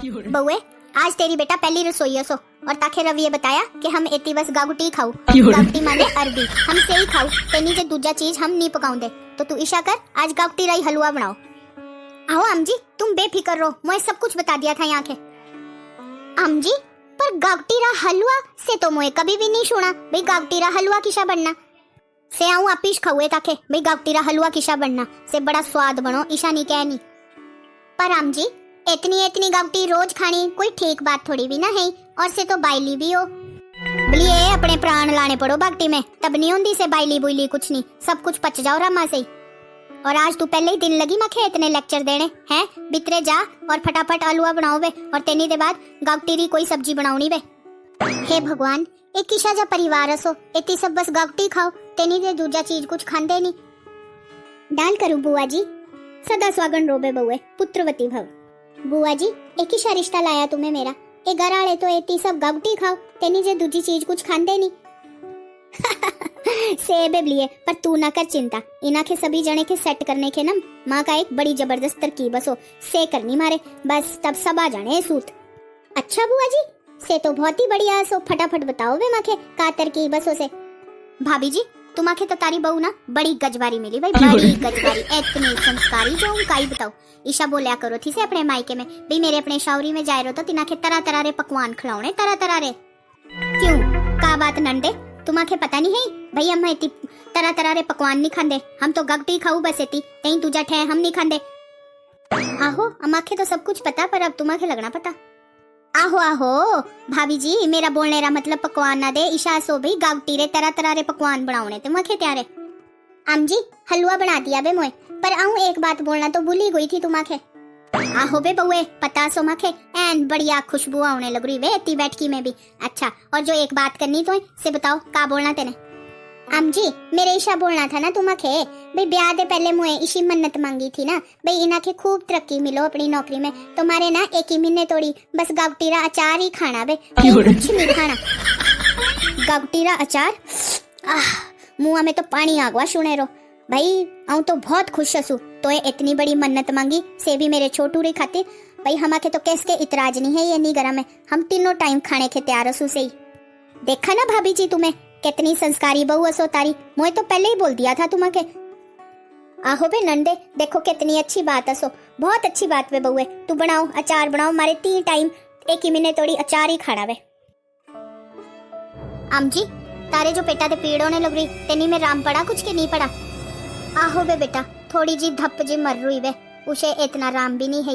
बउए, आज तेरी बेटा पहली रसोई सो और ताखे रवि ये बताया कि हम एती बस गागुटी खाऊ। गागुटी माने अरबी, हम से ही खाऊ। तेनी जे दूजा चीज हम नहीं पकाऊं दे, तो तू इशा कर आज गागुटी राई हलवा बनाओ। आओ अम जी, तुम बेफिक्र रहो, मैं सब कुछ बता दिया था यहाँ के। अम जी, पर गागुटी रा हलवा से तो मोए कभी भी नहीं सुना भाई गागुटी रा हलवा किसा बनना। से आऊं अपीश खाऊए ताके भाई गागुटी रा हलवा किसा बनना से बड़ा स्वाद बनो ईशा नहीं कहनी। पर अम जी, इतनी इतनी गागुटी रोज खानी कोई ठीक बात थोड़ी भी ना है, और से तो बाइली भी हो। बलिए अपने प्राण लाने पड़ो गागुटी में, तब नहीं होंदी से बाइली बुइली कुछ नहीं, सब कुछ पच जाओ रमा से ही। और आज तू पहले ही दिन लगी मखे इतने लेक्चर देने हैं, बितरे जा और फटाफट हलवा बनाओ वे, और तेनी दे बाद गागुटी री कोई सब्जी बनाऊनी वे। हे भगवान, एक किसा जा परिवार असो, इतनी सब बस गागुटी खाओ, तेनी दे दूजा चीज कुछ खांदे नहीं। डाल करूं बुआ जी, सदा स्वागन रोबे बउए, पुत्रवती भव। बुआ जी, एक ही सा रिश्ता लाया तुम्हें मेरा, ए घर आले तो एती सब गागुटी खाओ, तेनी जे दूजी चीज कुछ खांदे नहीं। से बेबलिए, पर तू ना कर चिंता, इना के सभी जने के सेट करने के ना माँ का एक बड़ी जबरदस्त तरकीब बसो से करनी मारे, बस तब सब आ जाने सूत। अच्छा बुआ जी, से तो बहुत ही बढ़िया सो, फटाफट बताओ वे माखे का तरकीब बसो से। भाभी जी, तुम्हाके तो तारी बहू ना बड़ी गजबारी मिली भाई, बड़ी गजबारी, इतनी संस्कारी जो काई बताओ। ईशा बोलिया करो थी से अपने मायके में भाई मेरे अपने शावरी में जाए रो तो तिना के तरह तरह रे पकवान खिलाओने, तरह तरह रे। क्यों का बात नंदे, तुम्हाके पता नहीं है भाई हम इतनी तरह तरह रे पकवान नहीं खांदे, हम तो गागुटी खाऊ बस इतनी, कहीं तुझा ठे हम नहीं खांदे। आहो अमाखे तो सब कुछ पता, पर अब तुम्हाके लगना पता। आहो आहो भाभी जी, मेरा बोलने रा मतलब पकवान ना दे ईशा सो भाई गागुटी रे तरह तरह रे पकवान बनाओने ते मखे त्यारे। अम जी, हलवा बना दिया बे मोए, पर आऊं एक बात बोलना तो भूल ही गई थी तुम्हाके। आहो बे बउए, पता सो मखे एन बढ़िया खुशबू आने लग रही वे इतनी बैठकी में भी। अच्छा, और जो एक बात करनी तो से बताओ का बोलना तेने। अम जी, मेरे ईशा बोलना था ना तुम्हाके भाई ब्याह दे पहले मुए इसी मन्नत मांगी थी ना भाई इना के खूब तरक्की मिलो अपनी नौकरी में, तुम्हारे ना एक ही महीने तोड़ी बस गागुटी रा अचार ही खाना बे, कुछ नहीं खाना। गागुटी रा अचार, मुंह में तो पानी आ गवा सुने रो भाई, आऊं तो बहुत खुश हूँ तो इतनी बड़ी मन्नत मांगी से भी मेरे छोटू रे खातिर भाई, हमारे तो कैस के इतराज नहीं है ये नहीं गरम है, हम तीनों टाइम खाने के तैयार हूँ से ही। देखा ना भाभी जी तुम्हें कितनी संस्कारी बहू असो तारी, मुझे तो पहले ही बोल दिया था तुम्हाके। आहो बे नंदे, देखो कितनी अच्छी बात असो, बहुत अच्छी बात वे बहू है, तू बनाओ अचार बनाओ, मारे 3 टाइम एक ही महीने तोड़ी अचार ही खाना वे। अम जी, तारे जो पेटा दे पीड़ होने लग रही, तेनी में राम पड़ा कुछ के नहीं पड़ा। आहो बे बेटा, थोड़ी जी धप जी मर रही वे, उसे इतना राम भी नहीं है।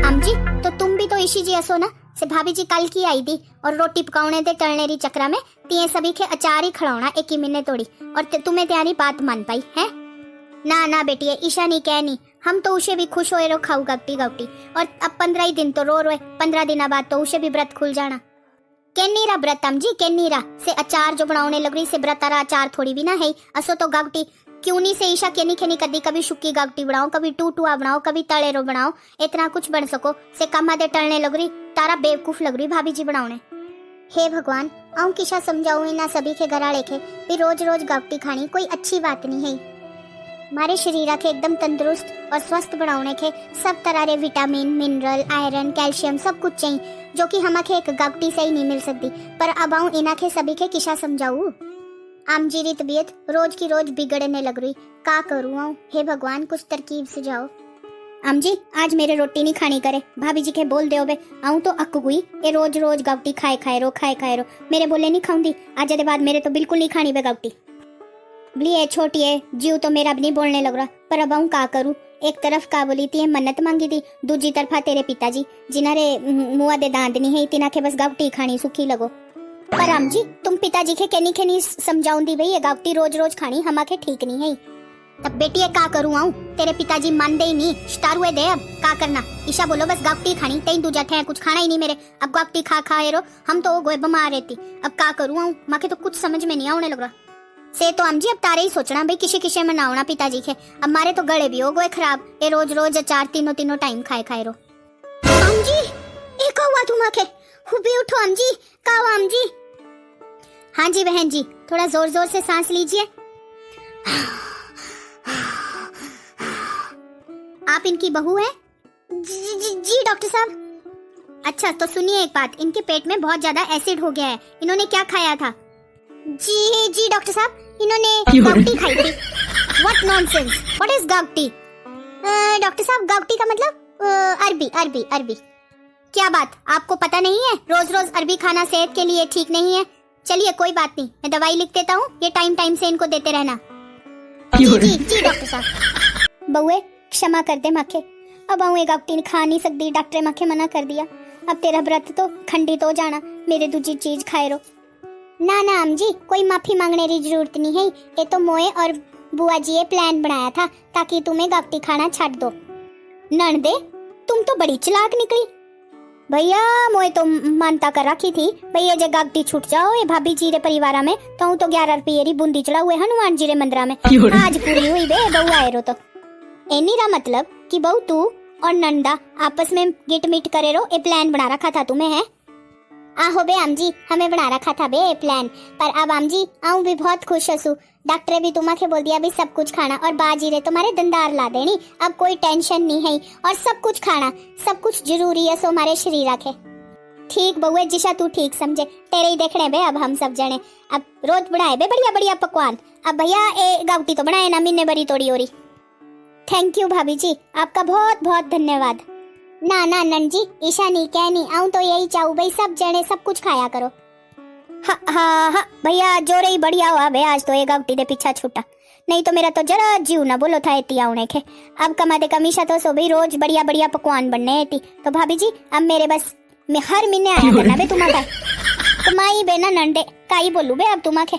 अम जी, तो तुम भी तो इसी जी असो ना, से भाभी जी कल की आई थी और रोटी पकाने दे टलने री चक्रा में तिये सभी के अचार ही खड़ाना एक ही महीने तोड़ी, और तुम्हें त्यारी बात मान पाई है। ना ना बेटी, ईशा नहीं कहनी, हम तो उसे भी खुश होए रो खाऊ गागुटी गागुटी, और अब 15 ही दिन तो रो रोए, 15 दिन बाद तो उसे भी व्रत खुल जाना। केनी रा व्रत अम जी, केनी रा से अचार जो बनाने लग रही से व्रत रा अचार थोड़ी भी ना है, असो तो गागुटी क्यों नहीं से ईशा केनी खेनी कदी, कभी शुक्की गागुटी बनाओ, कभी टूटुआ बनाओ, कभी तलेरो बनाओ, इतना कुछ बन सको से कमा दे टलने लग रही, तारा बेवकूफ लग रही भाभी जी बनाओने। हे भगवान, आऊं किसा समझाऊं इना सभी के घराड़े के भी रोज रोज गागुटी खानी कोई अच्छी बात नहीं है। हमारे शरीर के एकदम तंदुरुस्त और स्वस्थ बनाने के सब तरह के विटामिन, मिनरल, आयरन, कैल्शियम सब कुछ चाहिए, जो कि हमारे एक गागुटी से ही नहीं मिल सकती, पर अब आऊं इना के सभी के किसा समझाऊं। आम जी री तबीयत रोज की रोज बिगड़ने लग रही, का करूँ आऊं, हे भगवान कुछ तरकीब सुझाओ। अम जी, आज मेरे रोटी नहीं खानी करे, भाभी जी के बोल दे बे, आऊं तो अक गुई ये रोज रोज गागुटी खाए खाए रो, मेरे बोले नहीं खाऊंगी, आज के बाद मेरे तो बिल्कुल नहीं खानी बे गागुटी। बलिए छोटी है जीव तो मेरा भी नहीं बोलने लग रहा, पर अब आऊं का करूँ, एक तरफ का बोली थी मन्नत मांगी थी, दूसरी तरफा तेरे पिताजी जिन्हारे मुआ दे दांत नहीं है, तिना के बस गागुटी खानी सुखी लगो। पर अम जी, तुम पिताजी के केनी केनी समझाऊंगी भाई ये गागुटी रोज रोज खानी हमारे ठीक नहीं है, तब बेटी ये का करूँ आऊं, तेरे पिताजी मान दे ही नहीं, स्टारुए दे अब का करना। ईशा बोलो बस गागुटी खानी, तेई दूजा ठे कुछ खाना ही नहीं मेरे, अब गागुटी खा खाए रो, हम तो गोए बीमार रहती, अब का करूँ आऊं, माके तो कुछ समझ में नहीं आने लग रहा से। तो अम जी अब तारे ही सोचना भाई किसी किसी मनावना पिताजी के, अब मारे तो गले भी हो गए खराब, ये रोज रोज अचार तीनों टाइम खाए रो। अम जी, एक हुआ तुम्हाके, हुबी उठो अम जी, का हुआ अम जी। हाँ जी बहन जी, थोड़ा जोर जोर से सांस लीजिए। आप इनकी बहू है? जी डॉक्टर साहब। अच्छा तो सुनिए एक बात, इनके पेट में बहुत ज्यादा एसिड हो गया है। इन्होंने क्या खाया था? जी जी डॉक्टर साहब, इन्होंने गाउटी खाई थी। व्हाट नॉनसेंस, व्हाट इज गाउटी? डॉक्टर साहब गाउटी का मतलब अरबी अरबी अरबी। क्या बात, आपको पता नहीं है? रोज रोज अरबी खाना सेहत के लिए ठीक नहीं है। चलिए कोई बात नहीं, मैं दवाई लिख देता हूँ, ये टाइम टाइम से इनको देते रहना। जी जी जी डॉक्टर साहब। बउए क्षमा कर दे माखे, अब आऊँ गाउटी खा नहीं सकती, डॉक्टर माखे मना कर दिया। अब तेरा व्रत तो खंडित हो जाना, मेरे दूसरी चीज खाए रो। ना ना अम जी, कोई माफी मांगने की जरूरत नहीं है। ये तो मोए और बुआ जी ये प्लान बनाया था ताकि तुम्हें गाउटी खाना छाड़ दो। नंदे तुम तो बड़ी चालाक निकली। भैया मोए तो मानता कर रखी थी भैया जे गाउटी छूट जाओ ये भाभी जी रे परिवार में तो 11 रुपये री बूंदी चढ़ा हुए हनुमान जी रे मंदिरा में। आज पूरी हुई बे बहू आए रो तो एनी रा मतलब कि बहू तू और नंदा आपस में गिट मिट करे रो, ये प्लान बना रखा था तुम्हें है? आहो बे आम जी, हमें बना रखा था बे प्लान, पर अब आम जी आऊँ भी बहुत खुश हूँ। डॉक्टर भी तुम्हें बोल दिया भी सब कुछ खाना, और बाजी रे तुम्हारे दंदार ला देनी, अब कोई टेंशन नहीं है और सब कुछ खाना, सब कुछ जरूरी है सो हमारे शरीर रखे। ठीक बहुए जिशा तू ठीक समझे, तेरे ही देखने बे अब हम सब जने। अब रोज बनाए बे बढ़िया बढ़िया पकवान। अब भैया ए गाउटी तो बनाए ना, महीने भरी तोड़ी हो रही। थैंक यू भाभी जी, आपका बहुत बहुत धन्यवाद। ना ना नन जी, ईशा नहीं कहनी, आऊँ तो यही चाहूँ भाई सब जने सब कुछ खाया करो। हाँ हाँ हाँ भैया जोरे ही बढ़िया हुआ बे, आज तो ये गाउटी दे पीछा छूटा, नहीं तो मेरा तो जरा जीव ना बोलो था इतनी आउने के। अब कमाते कमीशा तो सो भाई रोज बढ़िया बढ़िया पकवान बनने थी, तो भाभी जी अब मेरे बस मैं हर महीने आया करना बे तुम्हारा। तुम्हारी बे ना नंडे काई बोलू बे अब तुम्हारे।